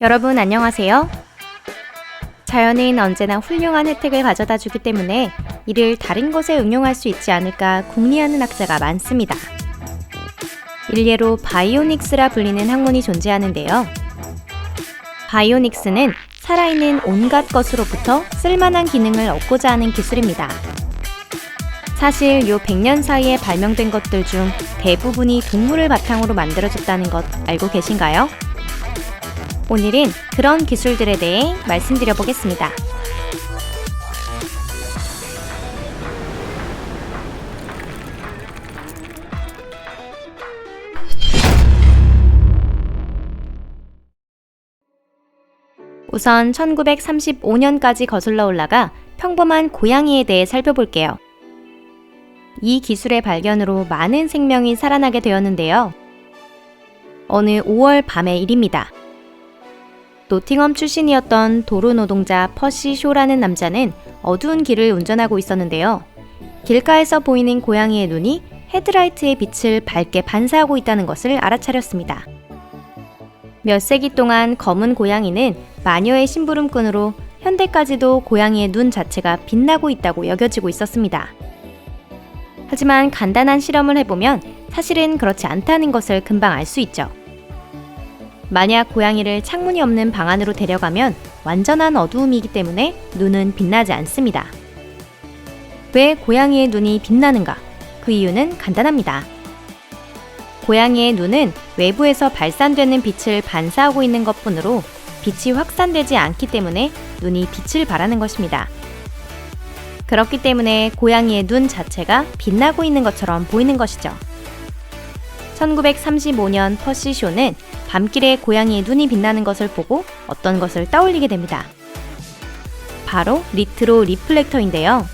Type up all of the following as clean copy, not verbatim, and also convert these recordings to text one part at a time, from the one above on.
여러분 안녕하세요. 자연은 언제나 훌륭한 혜택을 가져다 주기 때문에 이를 다른 것에 응용할 수 있지 않을까 궁리하는 학자가 많습니다. 일례로 바이오닉스라 불리는 학문이 존재하는데요. 바이오닉스는 살아있는 온갖 것으로부터 쓸만한 기능을 얻고자 하는 기술입니다. 사실 요 100년 사이에 발명된 것들 중 대부분이 동물을 바탕으로 만들어졌다는 것 알고 계신가요? 오늘은 그런 기술들에 대해 말씀드려 보겠습니다. 우선 1935년까지 거슬러 올라가 평범한 고양이에 대해 살펴볼게요. 이 기술의 발견으로 많은 생명이 살아나게 되었는데요. 어느 5월 밤의 일입니다. 노팅엄 출신이었던 도로 노동자 퍼시 쇼라는 남자는 어두운 길을 운전하고 있었는데요. 길가에서 보이는 고양이의 눈이 헤드라이트의 빛을 밝게 반사하고 있다는 것을 알아차렸습니다. 몇 세기 동안 검은 고양이는 마녀의 심부름꾼으로 현대까지도 고양이의 눈 자체가 빛나고 있다고 여겨지고 있었습니다. 하지만 간단한 실험을 해보면 사실은 그렇지 않다는 것을 금방 알 수 있죠. 만약 고양이를 창문이 없는 방 안으로 데려가면 완전한 어두움이기 때문에 눈은 빛나지 않습니다. 왜 고양이의 눈이 빛나는가? 그 이유는 간단합니다. 고양이의 눈은 외부에서 발산되는 빛을 반사하고 있는 것뿐으로 빛이 확산되지 않기 때문에 눈이 빛을 발하는 것입니다. 그렇기 때문에 고양이의 눈 자체가 빛나고 있는 것처럼 보이는 것이죠. 1935년 퍼시 쇼는 밤길에 고양이의 눈이 빛나는 것을 보고 어떤 것을 떠올리게 됩니다. 바로 리트로 리플렉터인데요.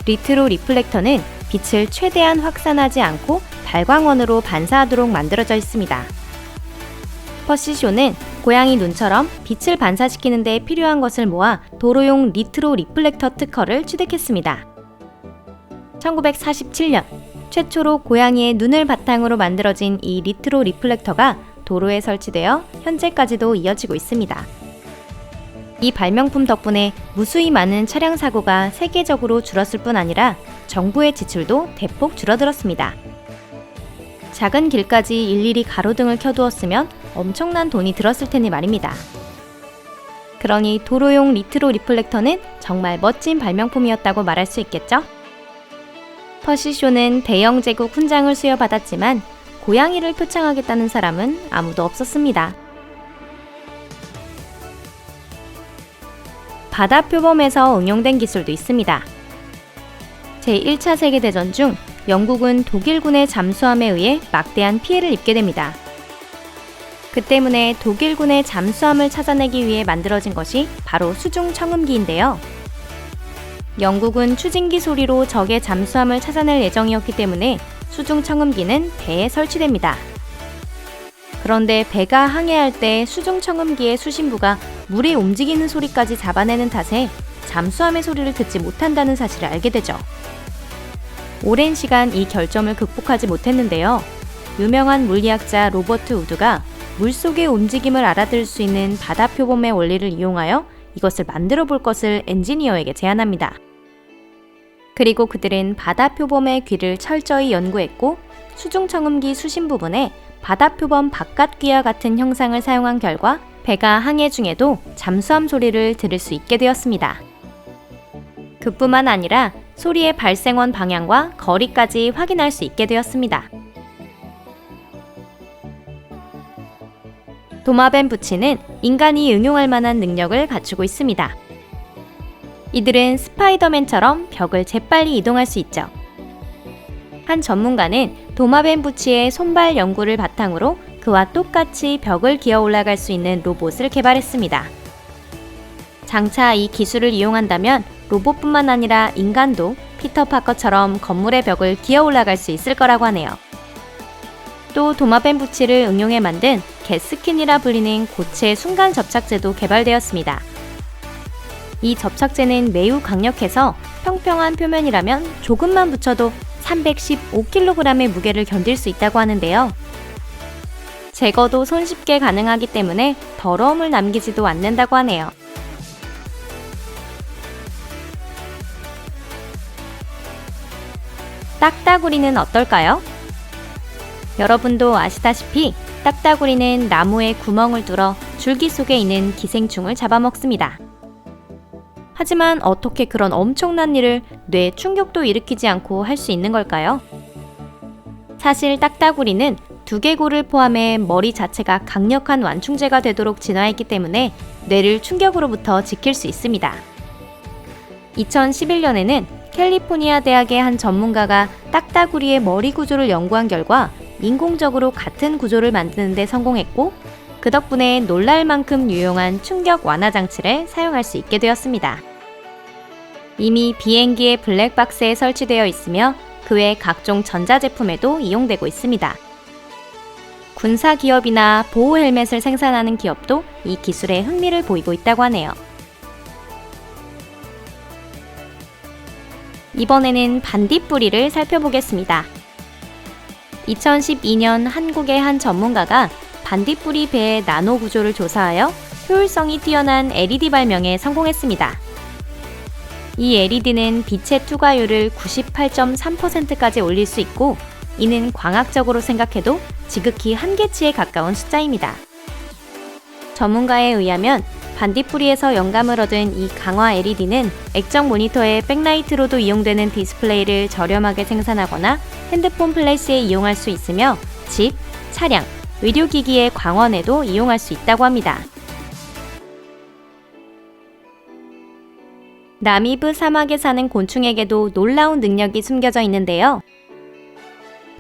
리트로 리플렉터는 빛을 최대한 확산하지 않고 발광원으로 반사하도록 만들어져 있습니다. 퍼시 쇼는 고양이 눈처럼 빛을 반사시키는 데 필요한 것을 모아 도로용 리트로 리플렉터 특허를 취득했습니다. 1947년 최초로 고양이의 눈을 바탕으로 만들어진 이 리트로 리플렉터가 도로에 설치되어 현재까지도 이어지고 있습니다. 이 발명품 덕분에 무수히 많은 차량 사고가 세계적으로 줄었을 뿐 아니라 정부의 지출도 대폭 줄어들었습니다. 작은 길까지 일일이 가로등을 켜두었으면 엄청난 돈이 들었을 테니 말입니다. 그러니 도로용 리트로 리플렉터는 정말 멋진 발명품이었다고 말할 수 있겠죠? 퍼시 쇼는 대영 제국 훈장을 수여받았지만 고양이를 표창하겠다는 사람은 아무도 없었습니다. 바다 표범에서 응용된 기술도 있습니다. 제1차 세계대전 중 영국은 독일군의 잠수함에 의해 막대한 피해를 입게 됩니다. 그 때문에 독일군의 잠수함을 찾아내기 위해 만들어진 것이 바로 수중 청음기인데요. 영국은 추진기 소리로 적의 잠수함을 찾아낼 예정이었기 때문에 수중 청음기는 배에 설치됩니다. 그런데 배가 항해할 때 수중 청음기의 수신부가 물이 움직이는 소리까지 잡아내는 탓에 잠수함의 소리를 듣지 못한다는 사실을 알게 되죠. 오랜 시간 이 결점을 극복하지 못했는데요. 유명한 물리학자 로버트 우드가 물속의 움직임을 알아들을 수 있는 바다 표범의 원리를 이용하여 이것을 만들어 볼 것을 엔지니어에게 제안합니다. 그리고 그들은 바다 표범의 귀를 철저히 연구했고 수중 청음기 수신 부분에 바다 표범 바깥 귀와 같은 형상을 사용한 결과 배가 항해 중에도 잠수함 소리를 들을 수 있게 되었습니다. 그뿐만 아니라 소리의 발생원 방향과 거리까지 확인할 수 있게 되었습니다. 도마뱀 부치는 인간이 응용할 만한 능력을 갖추고 있습니다. 이들은 스파이더맨처럼 벽을 재빨리 이동할 수 있죠. 한 전문가는 도마뱀 부치의 손발 연구를 바탕으로 그와 똑같이 벽을 기어 올라갈 수 있는 로봇을 개발했습니다. 장차 이 기술을 이용한다면 로봇뿐만 아니라 인간도 피터 파커처럼 건물의 벽을 기어 올라갈 수 있을 거라고 하네요. 또 도마뱀 부치를 응용해 만든 겟스킨이라 불리는 고체 순간 접착제도 개발되었습니다. 이 접착제는 매우 강력해서 평평한 표면이라면 조금만 붙여도 315kg의 무게를 견딜 수 있다고 하는데요. 제거도 손쉽게 가능하기 때문에 더러움을 남기지도 않는다고 하네요. 딱따구리는 어떨까요? 여러분도 아시다시피 딱따구리는 나무에 구멍을 뚫어 줄기 속에 있는 기생충을 잡아먹습니다. 하지만 어떻게 그런 엄청난 일을 뇌 충격도 일으키지 않고 할 수 있는 걸까요? 사실 딱따구리는 두개골을 포함해 머리 자체가 강력한 완충제가 되도록 진화했기 때문에 뇌를 충격으로부터 지킬 수 있습니다. 2011년에는 캘리포니아 대학의 한 전문가가 딱따구리의 머리 구조를 연구한 결과 인공적으로 같은 구조를 만드는 데 성공했고, 그 덕분에 놀랄 만큼 유용한 충격 완화 장치를 사용할 수 있게 되었습니다. 이미 비행기의 블랙박스에 설치되어 있으며 그 외 각종 전자제품에도 이용되고 있습니다. 군사 기업이나 보호 헬멧을 생산하는 기업도 이 기술에 흥미를 보이고 있다고 하네요. 이번에는 반딧불이를 살펴보겠습니다. 2012년 한국의 한 전문가가 반딧불이 배의 나노 구조를 조사하여 효율성이 뛰어난 LED 발명에 성공했습니다. 이 LED는 빛의 투과율을 98.3%까지 올릴 수 있고, 이는 광학적으로 생각해도 지극히 한계치에 가까운 숫자입니다. 전문가에 의하면 반딧불이에서 영감을 얻은 이 강화 LED는 액정 모니터의 백라이트로도 이용되는 디스플레이를 저렴하게 생산하거나 핸드폰 플래시에 이용할 수 있으며 집, 차량, 의료기기의 광원에도 이용할 수 있다고 합니다. 나미브 사막에 사는 곤충에게도 놀라운 능력이 숨겨져 있는데요.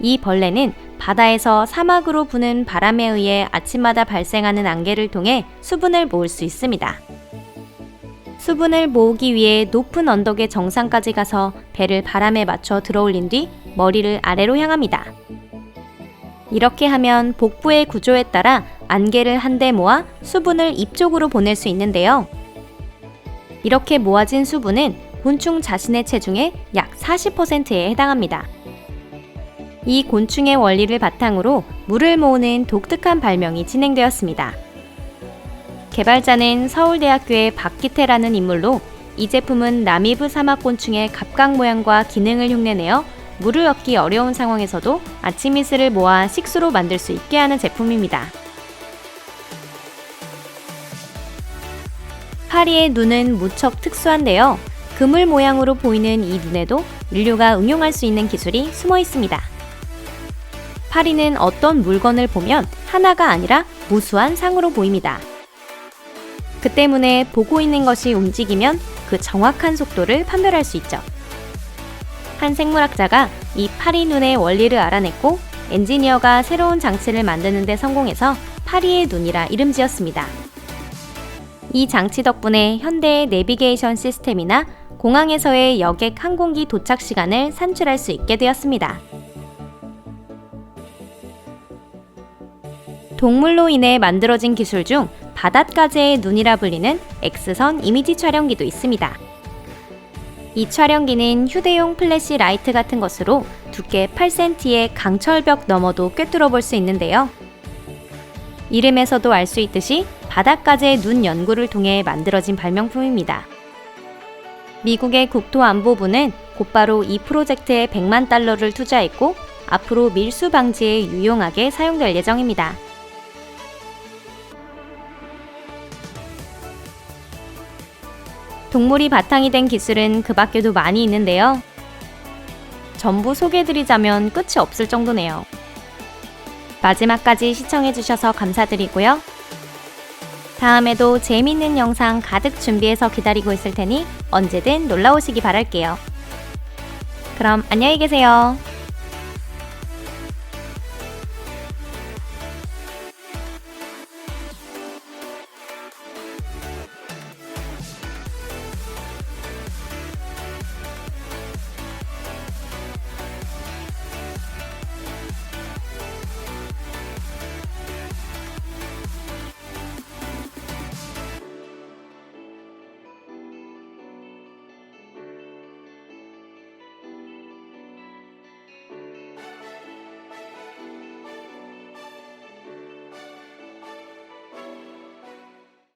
이 벌레는 바다에서 사막으로 부는 바람에 의해 아침마다 발생하는 안개를 통해 수분을 모을 수 있습니다. 수분을 모으기 위해 높은 언덕의 정상까지 가서 배를 바람에 맞춰 들어올린 뒤 머리를 아래로 향합니다. 이렇게 하면 복부의 구조에 따라 안개를 한데 모아 수분을 입 쪽으로 보낼 수 있는데요. 이렇게 모아진 수분은 곤충 자신의 체중의 약 40%에 해당합니다. 이 곤충의 원리를 바탕으로 물을 모으는 독특한 발명이 진행되었습니다. 개발자는 서울대학교의 박기태라는 인물로, 이 제품은 나미브 사막곤충의 갑각 모양과 기능을 흉내내어 물을 얻기 어려운 상황에서도 아침 이슬을 모아 식수로 만들 수 있게 하는 제품입니다. 파리의 눈은 무척 특수한데요. 그물 모양으로 보이는 이 눈에도 인류가 응용할 수 있는 기술이 숨어 있습니다. 파리는 어떤 물건을 보면 하나가 아니라 무수한 상으로 보입니다. 그 때문에 보고 있는 것이 움직이면 그 정확한 속도를 판별할 수 있죠. 한 생물학자가 이 파리 눈의 원리를 알아냈고, 엔지니어가 새로운 장치를 만드는 데 성공해서 파리의 눈이라 이름 지었습니다. 이 장치 덕분에 현대의 내비게이션 시스템이나 공항에서의 여객 항공기 도착 시간을 산출할 수 있게 되었습니다. 동물로 인해 만들어진 기술 중 바닷가재의 눈이라 불리는 X선 이미지 촬영기도 있습니다. 이 촬영기는 휴대용 플래시 라이트 같은 것으로 두께 8cm의 강철벽 너머도 꿰뚫어 볼 수 있는데요. 이름에서도 알 수 있듯이 바닷가재의 눈 연구를 통해 만들어진 발명품입니다. 미국의 국토안보부는 곧바로 이 프로젝트에 100만 달러를 투자했고, 앞으로 밀수 방지에 유용하게 사용될 예정입니다. 동물이 바탕이 된 기술은 그 밖에도 많이 있는데요. 전부 소개해드리자면 끝이 없을 정도네요. 마지막까지 시청해주셔서 감사드리고요. 다음에도 재미있는 영상 가득 준비해서 기다리고 있을 테니 언제든 놀러오시기 바랄게요. 그럼 안녕히 계세요.